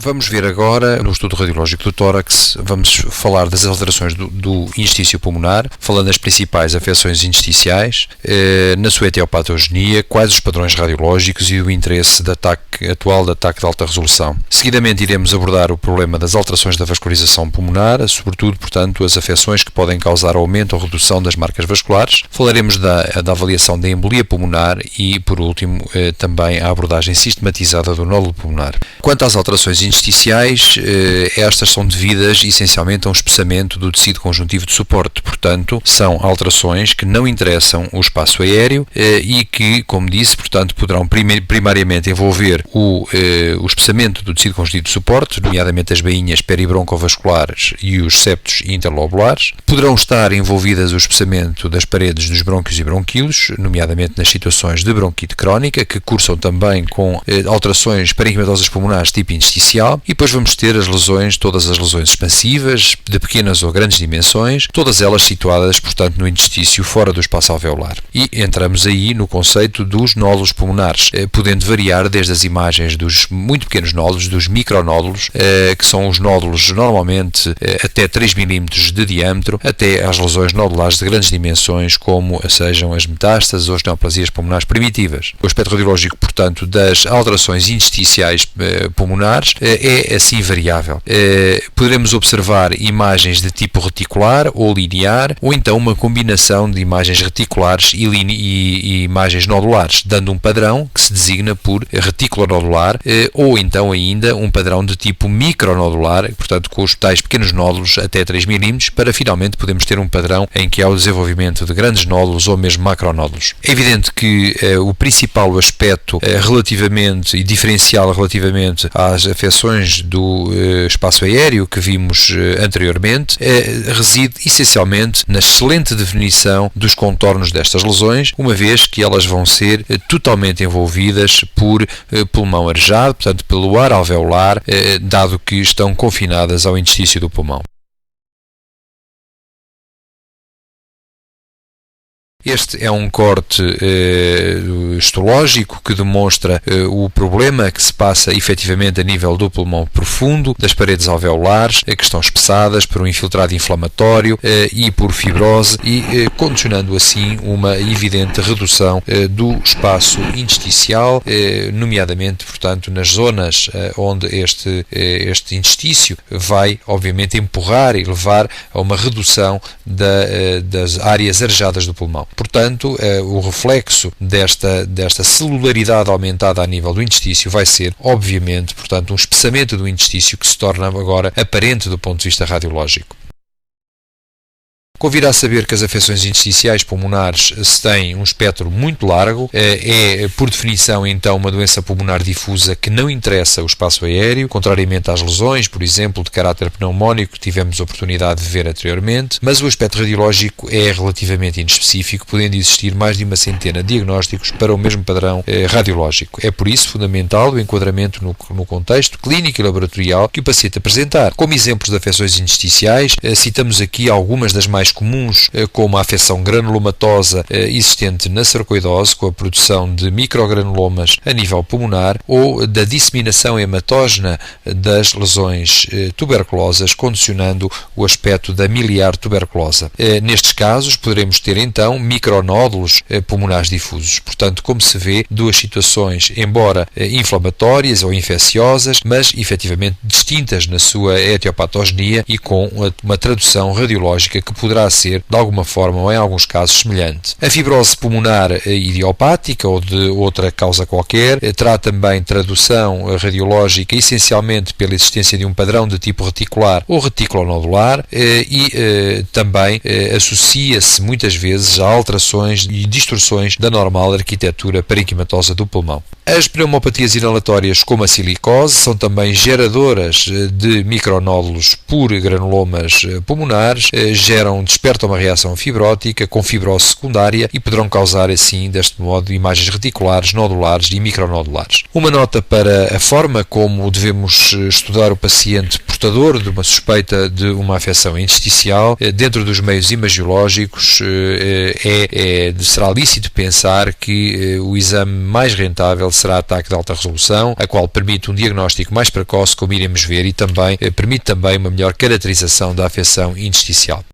Vamos ver agora, no estudo radiológico do tórax, vamos falar das alterações do interstício pulmonar, falando das principais afecções intersticiais, na sua etiopatogenia, quais os padrões radiológicos e o interesse atual de ataque de alta resolução. Seguidamente iremos abordar o problema das alterações da vascularização pulmonar, sobretudo, portanto, as afecções que podem causar aumento ou redução das marcas vasculares. Falaremos da avaliação da embolia pulmonar e, por último, também a abordagem sistematizada do nódulo pulmonar. Quanto às alterações intersticiais, estas são devidas essencialmente a um espessamento do tecido conjuntivo de suporte, portanto, são alterações que não interessam o espaço aéreo e que, como disse, portanto, poderão primariamente envolver o espessamento do tecido conjuntivo de suporte, nomeadamente as bainhas peribroncovasculares e os septos interlobulares. Poderão estar envolvidas o espessamento das paredes dos brônquios e bronquíolos, nomeadamente nas situações de bronquite crónica, que cursam também com alterações parenquimatosas pulmonares tipo intersticial, e depois vamos ter as lesões, todas as lesões expansivas, de pequenas ou grandes dimensões, todas elas situadas, portanto, no interstício fora do espaço alveolar. E entramos aí no conceito dos nódulos pulmonares, podendo variar desde as imagens dos muito pequenos nódulos, dos micronódulos, que são os nódulos normalmente até 3 mm de diâmetro, até às lesões nodulares de grandes dimensões, como sejam as metástases ou as neoplasias pulmonares primitivas. O aspecto radiológico, portanto, das alterações intersticiais pulmonares é assim variável. Poderemos observar imagens de tipo reticular ou linear, ou então uma combinação de imagens reticulares e imagens nodulares, dando um padrão que se designa por reticulonodular, ou então ainda um padrão de tipo micronodular, portanto com os tais pequenos nódulos até 3 mm, para finalmente podermos ter um padrão em que há o desenvolvimento de grandes nódulos ou mesmo macronódulos. É evidente que o principal aspecto relativamente e diferencial relativamente às afecções do espaço aéreo que vimos anteriormente reside essencialmente na excelente definição dos contornos destas lesões, uma vez que elas vão ser totalmente envolvidas por pulmão arejado, portanto pelo ar alveolar, dado que estão confinadas ao interstício do pulmão. Este é um corte histológico que demonstra o problema que se passa efetivamente a nível do pulmão profundo, das paredes alveolares, que estão espessadas por um infiltrado inflamatório e por fibrose, e condicionando assim uma evidente redução do espaço intersticial, nomeadamente, portanto, nas zonas onde este interstício vai, obviamente, empurrar e levar a uma redução das áreas arejadas do pulmão. Portanto, o reflexo desta celularidade aumentada a nível do interstício vai ser, obviamente, portanto, um espessamento do interstício que se torna agora aparente do ponto de vista radiológico. Convirá saber que as afecções intersticiais pulmonares têm um espectro muito largo, é por definição então uma doença pulmonar difusa que não interessa o espaço aéreo, contrariamente às lesões, por exemplo, de caráter pneumónico que tivemos a oportunidade de ver anteriormente, mas o aspecto radiológico é relativamente inespecífico, podendo existir mais de uma centena de diagnósticos para o mesmo padrão radiológico. É por isso fundamental o enquadramento no contexto clínico e laboratorial que o paciente apresentar. Como exemplos de afecções intersticiais, citamos aqui algumas das mais comuns, como a afecção granulomatosa existente na sarcoidose, com a produção de microgranulomas a nível pulmonar, ou da disseminação hematógena das lesões tuberculosas, condicionando o aspecto da miliar tuberculosa. Nestes casos, poderemos ter então micronódulos pulmonares difusos. Portanto, como se vê, duas situações, embora inflamatórias ou infecciosas, mas efetivamente distintas na sua etiopatogenia e com uma tradução radiológica que poderá ser, de alguma forma ou em alguns casos, semelhante. A fibrose pulmonar idiopática ou de outra causa qualquer terá também tradução radiológica essencialmente pela existência de um padrão de tipo reticular ou reticulonodular e também associa-se muitas vezes a alterações e distorções da normal arquitetura parenquimatosa do pulmão. As pneumopatias inalatórias, como a silicose, são também geradoras de micronódulos por granulomas pulmonares, despertam uma reação fibrótica com fibrose secundária e poderão causar assim, deste modo, imagens reticulares, nodulares e micronodulares. Uma nota para a forma como devemos estudar o paciente portador de uma suspeita de uma afecção intersticial. Dentro dos meios imagiológicos será lícito pensar que o exame mais rentável será ataque de alta resolução, a qual permite um diagnóstico mais precoce, como iremos ver, e também permite também uma melhor caracterização da afecção intersticial.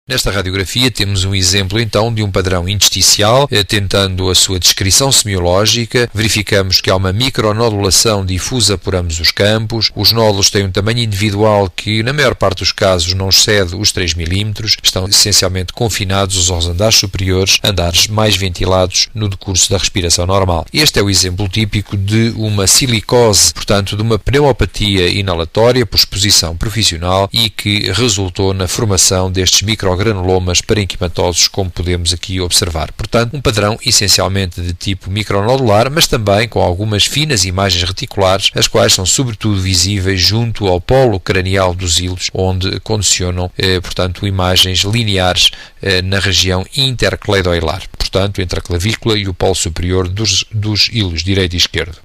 Nesta radiografia temos um exemplo então de um padrão intersticial, tentando a sua descrição semiológica. Verificamos que há uma micronodulação difusa por ambos os campos. Os nódulos têm um tamanho individual que na maior parte dos casos não excede os 3 mm, estão essencialmente confinados aos andares superiores, andares mais ventilados no decurso da respiração normal. Este é o exemplo típico de uma silicose, portanto de uma pneumopatia inalatória por exposição profissional e que resultou na formação destes microgranulomas parenquimatosos, como podemos aqui observar. Portanto, um padrão essencialmente de tipo micronodular, mas também com algumas finas imagens reticulares, as quais são sobretudo visíveis junto ao polo cranial dos hilos, onde condicionam, portanto, imagens lineares na região intercleidoilar, portanto, entre a clavícula e o polo superior dos hilos direito e esquerdo.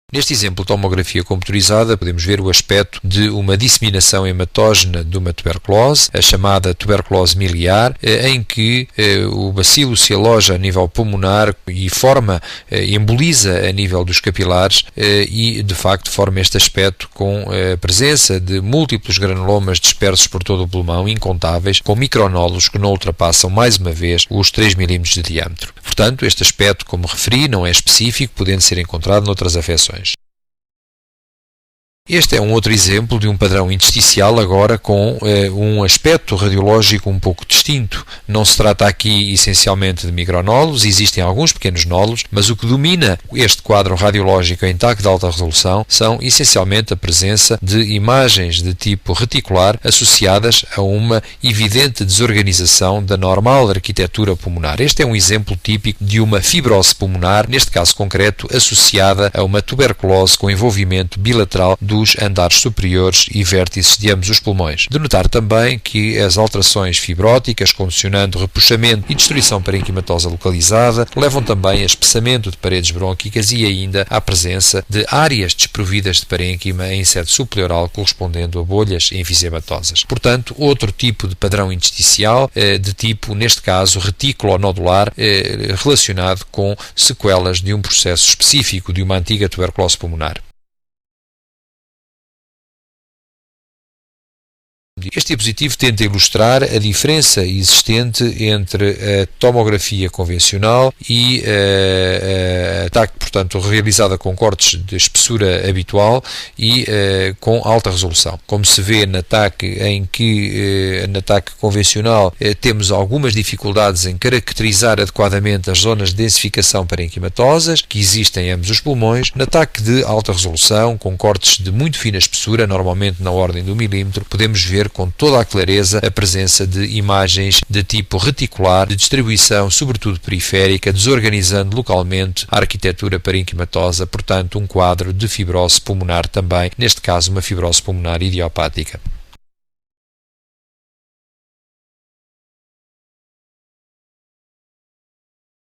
Neste exemplo de tomografia computurizada, podemos ver o aspecto de uma disseminação hematógena de uma tuberculose, a chamada tuberculose miliar, em que o bacilo se aloja a nível pulmonar e emboliza a nível dos capilares e, de facto, forma este aspecto com a presença de múltiplos granulomas dispersos por todo o pulmão, incontáveis, com micronódulos que não ultrapassam, mais uma vez, os 3 mm de diâmetro. Portanto, este aspecto, como referi, não é específico, podendo ser encontrado noutras afecções. Este é um outro exemplo de um padrão intersticial, agora com um aspecto radiológico um pouco distinto. Não se trata aqui essencialmente de micronódulos, existem alguns pequenos nódulos, mas o que domina este quadro radiológico em TAC de alta resolução são essencialmente a presença de imagens de tipo reticular associadas a uma evidente desorganização da normal arquitetura pulmonar. Este é um exemplo típico de uma fibrose pulmonar, neste caso concreto, associada a uma tuberculose com envolvimento bilateral dos andares superiores e vértices de ambos os pulmões. De notar também que as alterações fibróticas, condicionando repuxamento e destruição parenquimatosa localizada, levam também a espessamento de paredes brônquicas e ainda à presença de áreas desprovidas de parênquima em sede subpleural, correspondendo a bolhas enfisematosas. Portanto, outro tipo de padrão intersticial, de tipo, neste caso, reticulonodular, relacionado com sequelas de um processo específico de uma antiga tuberculose pulmonar. Este diapositivo tenta ilustrar a diferença existente entre a tomografia convencional e a TAC, portanto, realizada com cortes de espessura habitual e com alta resolução. Como se vê na TAC, na TAC convencional temos algumas dificuldades em caracterizar adequadamente as zonas de densificação parenquimatosas que existem em ambos os pulmões. Na TAC de alta resolução, com cortes de muito fina espessura, normalmente na ordem do milímetro, podemos ver com toda a clareza a presença de imagens de tipo reticular, de distribuição sobretudo periférica, desorganizando localmente a arquitetura parenquimatosa, portanto um quadro de fibrose pulmonar também, neste caso uma fibrose pulmonar idiopática.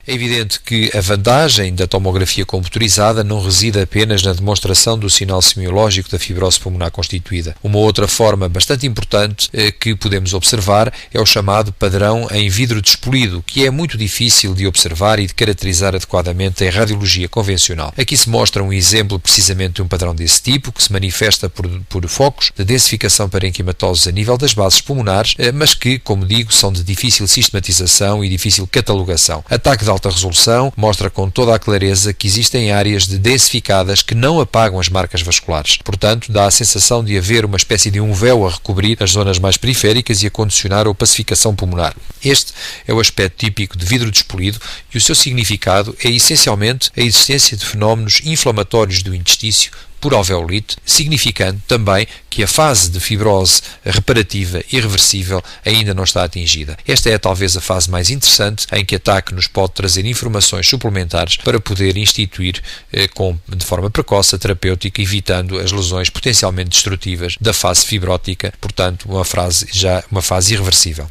É evidente que a vantagem da tomografia computurizada não reside apenas na demonstração do sinal semiológico da fibrose pulmonar constituída. Uma outra forma bastante importante que podemos observar é o chamado padrão em vidro despolido, que é muito difícil de observar e de caracterizar adequadamente em radiologia convencional. Aqui se mostra um exemplo precisamente de um padrão desse tipo, que se manifesta por focos de densificação parenquimatosos a nível das bases pulmonares, mas que, como digo, são de difícil sistematização e difícil catalogação. Ataque de alta resolução mostra com toda a clareza que existem áreas densificadas que não apagam as marcas vasculares. Portanto, dá a sensação de haver uma espécie de um véu a recobrir as zonas mais periféricas e a condicionar a opacificação pulmonar. Este é o aspecto típico de vidro despolido e o seu significado é essencialmente a existência de fenómenos inflamatórios do interstício por alveolite, significando também que a fase de fibrose reparativa irreversível ainda não está atingida. Esta é talvez a fase mais interessante em que a TAC nos pode trazer informações suplementares para poder instituir de forma precoce a terapêutica, evitando as lesões potencialmente destrutivas da fase fibrótica, portanto uma fase irreversível.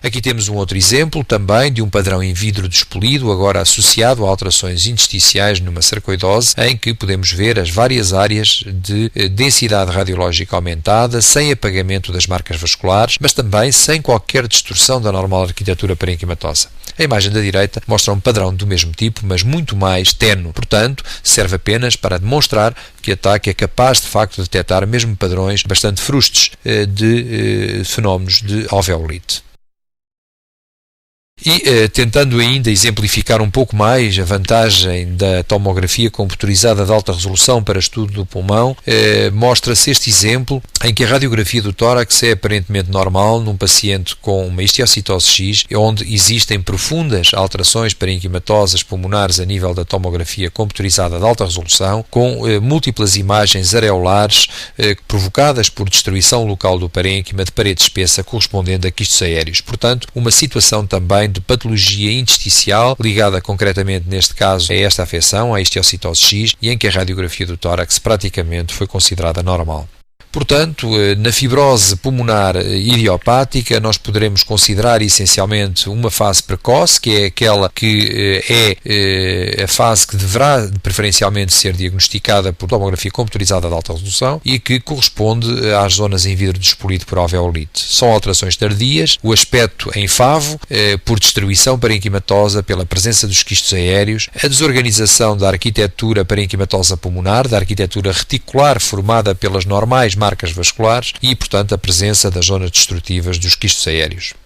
Aqui temos um outro exemplo também de um padrão em vidro despelido, agora associado a alterações intersticiais numa sarcoidose, em que podemos ver as várias áreas de densidade radiológica aumentada, sem apagamento das marcas vasculares, mas também sem qualquer distorção da normal arquitetura parenquimatosa. A imagem da direita mostra um padrão do mesmo tipo, mas muito mais ténue. Portanto, serve apenas para demonstrar que a TAC é capaz de facto de detectar mesmo padrões bastante frustes de fenómenos de alveolite. E tentando ainda exemplificar um pouco mais a vantagem da tomografia computurizada de alta resolução para estudo do pulmão, mostra-se este exemplo em que a radiografia do tórax é aparentemente normal num paciente com uma histiocitose X, onde existem profundas alterações parenquimatosas pulmonares a nível da tomografia computurizada de alta resolução, com múltiplas imagens areolares provocadas por destruição local do parênquima de parede espessa correspondendo a quistos aéreos. Portanto, uma situação também de patologia intersticial, ligada concretamente neste caso a esta afecção, a histiocitose X, e em que a radiografia do tórax praticamente foi considerada normal. Portanto, na fibrose pulmonar idiopática, nós poderemos considerar essencialmente uma fase precoce, que é aquela que é a fase que deverá preferencialmente ser diagnosticada por tomografia computurizada de alta resolução e que corresponde às zonas em vidro despolido por alveolite. São alterações tardias, o aspecto em favo, por destruição parenquimatosa pela presença dos quistos aéreos, a desorganização da arquitetura parenquimatosa pulmonar, da arquitetura reticular formada pelas normais marcas vasculares e, portanto, a presença das zonas destrutivas dos quistos aéreos.